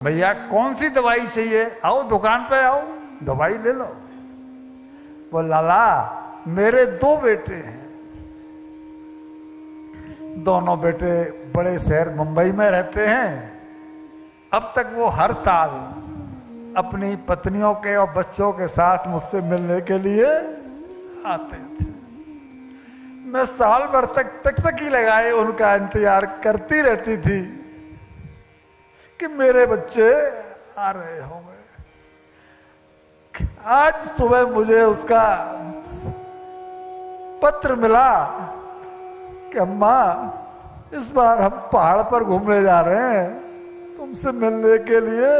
भैया कौन सी दवाई चाहिए? आओ दुकान पे आओ, दवाई ले लो। वो लाला मेरे दो बेटे हैं, दोनों बेटे बड़े शहर मुंबई में रहते हैं। अब तक वो हर साल अपनी पत्नियों के और बच्चों के साथ मुझसे मिलने के लिए आते थे। मैं साल भर तक टकटकी लगाए उनका इंतजार करती रहती थी कि मेरे बच्चे आ रहे होंगे। आज सुबह मुझे उसका पत्र मिला कि अम्मा इस बार हम पहाड़ पर घूमने जा रहे हैं, तुमसे मिलने के लिए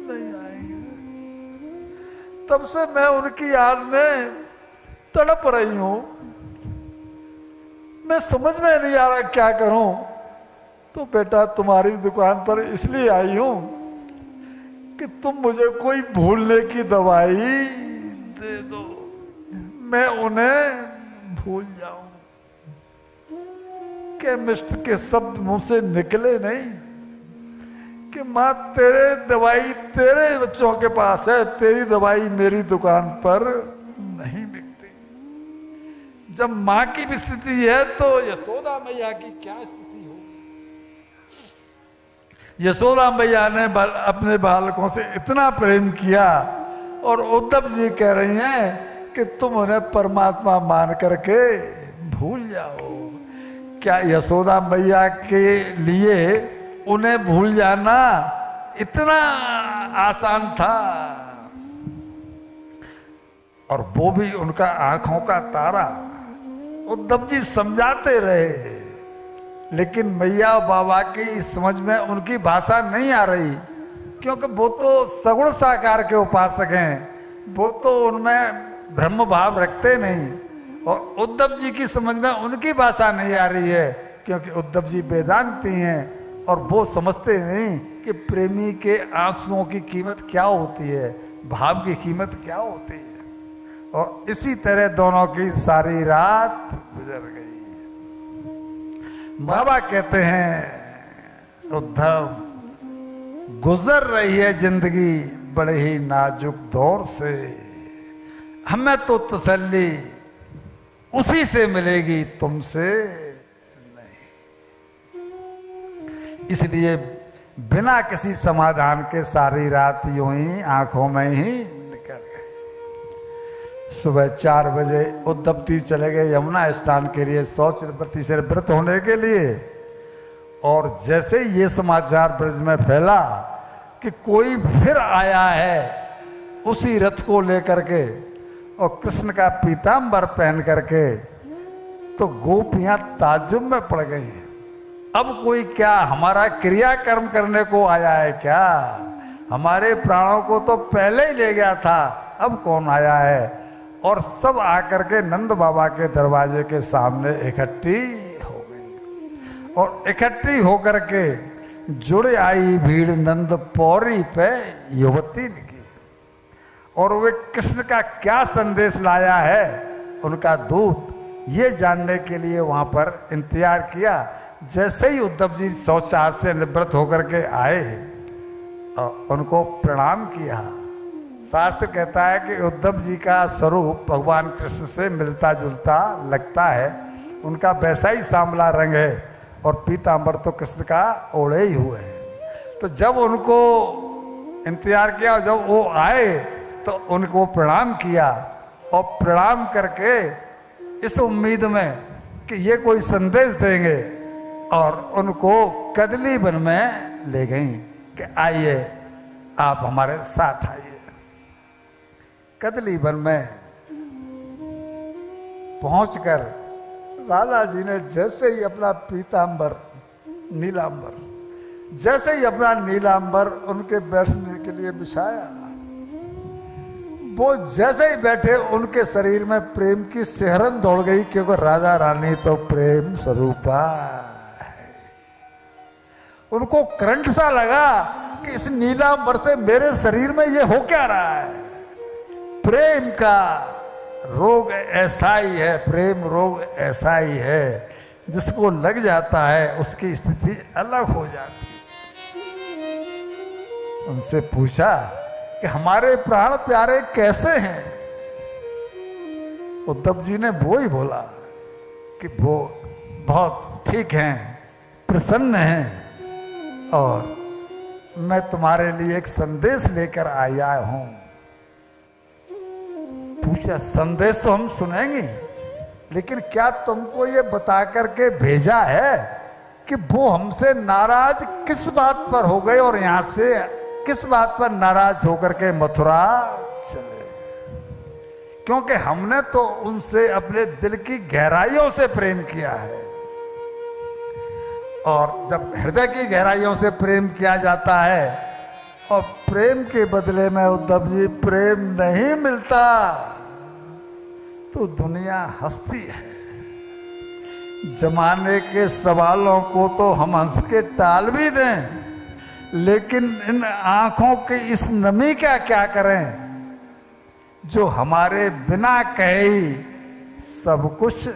नहीं आएंगे। तब से मैं उनकी याद में तड़प रही हूं। मैं समझ में नहीं आ रहा क्या करूं। तो बेटा तुम्हारी दुकान पर इसलिए आई हूं कि तुम मुझे कोई भूलने की दवाई दे दो, मैं उन्हें भूल जाऊं। केमिस्ट के शब्द मुंह से निकले नहीं कि मां तेरे दवाई तेरे बच्चों के पास है, तेरी दवाई मेरी दुकान पर नहीं बिकती। जब मां की भी स्थिति है तो यशोदा मैया की क्या स्थिति हो? यशोदा मैया ने अपने बालकों से इतना प्रेम किया और उद्धव जी कह रही हैं कि तुम उन्हें परमात्मा मान करके भूल जाओ। क्या यशोदा मैया के लिए उन्हें भूल जाना इतना आसान था? और वो भी उनका आंखों का तारा। उद्धव जी समझाते रहे, लेकिन मैया बाबा की समझ में उनकी भाषा नहीं आ रही, क्योंकि वो तो सगुण साकार के उपासक हैं, वो तो उनमें ब्रह्म भाव रखते नहीं। और उद्धव जी की समझ में उनकी भाषा नहीं आ रही है, क्योंकि उद्धव जी वेदांती हैं और वो समझते नहीं कि प्रेमी के आंसुओं की कीमत क्या होती है, भाव की कीमत क्या होती है। और इसी तरह दोनों की सारी रात गुजर गई। बाबा कहते हैं उद्धव गुजर रही है जिंदगी बड़े ही नाजुक दौर से, हमें तो तसल्ली उसी से मिलेगी, तुमसे नहीं। इसलिए बिना किसी समाधान के सारी रात यूं ही आंखों में ही निकल गई। सुबह 4 बजे उद्धव जी चले गए यमुना स्नान के लिए, शौचवती से व्रत होने के लिए। और जैसे ये समाचार ब्रज में फैला कि कोई फिर आया है उसी रथ को लेकर के और कृष्ण का पीतांबर पहन करके, तो गोपियां ताज्जुब में पड़ गई। अब कोई क्या हमारा क्रियाकर्म करने को आया है क्या? हमारे प्राणों को तो पहले ही ले गया था, अब कौन आया है? और सब आकर के नंद बाबा के दरवाजे के सामने इकट्ठी हो गई। और इकट्ठी होकर के जुड़ आई भीड़ नंद पौरी पे युवती की। और वे कृष्ण का क्या संदेश लाया है उनका दूत, ये जानने के लिए वहां पर इंतजार किया। जैसे ही उद्धव जी शौचालय से निवृत्त होकर के आए और उनको प्रणाम किया। शास्त्र कहता है कि उद्धव जी का स्वरूप भगवान कृष्ण से मिलता जुलता लगता है, उनका वैसा ही सांवला रंग है और पीतांबर तो कृष्ण का ओढ़े ही हुए हैं। तो जब उनको इंतजार किया, जब वो आए तो उनको प्रणाम किया और प्रणाम करके इस उम्मीद में कि ये कोई संदेश देंगे, और उनको कदली वन में ले गई कि आइए आप हमारे साथ आइए। कदली वन में पहुंचकर राधा जी ने जैसे ही अपना पीतांबर नीलांबर जैसे ही अपना नीलांबर उनके बैठने के लिए बिछाया, वो जैसे ही बैठे उनके शरीर में प्रेम की सिहरन दौड़ गई, क्योंकि राधा रानी तो प्रेम स्वरूपा है। उनको करंट सा लगा कि इस नीलांबर से मेरे शरीर में ये हो क्या रहा है। प्रेम का रोग ऐसा ही है, प्रेम रोग ऐसा ही है, जिसको लग जाता है उसकी स्थिति अलग हो जाती है। उनसे पूछा कि हमारे प्राण प्यारे कैसे हैं। उद्धव जी ने वो ही बोला कि वो बहुत ठीक हैं, प्रसन्न हैं, और मैं तुम्हारे लिए एक संदेश लेकर आया हूं। पूछा, संदेश तो हम सुनेंगे, लेकिन क्या तुमको ये बता करके भेजा है कि वो हमसे नाराज किस बात पर हो गए और यहां से किस बात पर नाराज होकर के मथुरा चले? क्योंकि हमने तो उनसे अपने दिल की गहराइयों से प्रेम किया है, और जब हृदय की गहराइयों से प्रेम किया जाता है और प्रेम के बदले में उद्धव जी प्रेम नहीं मिलता तो दुनिया हंसती है। जमाने के सवालों को तो हम हंस के टाल भी दें, लेकिन इन आंखों की इस नमी का क्या करें जो हमारे बिना कहे ही सब कुछ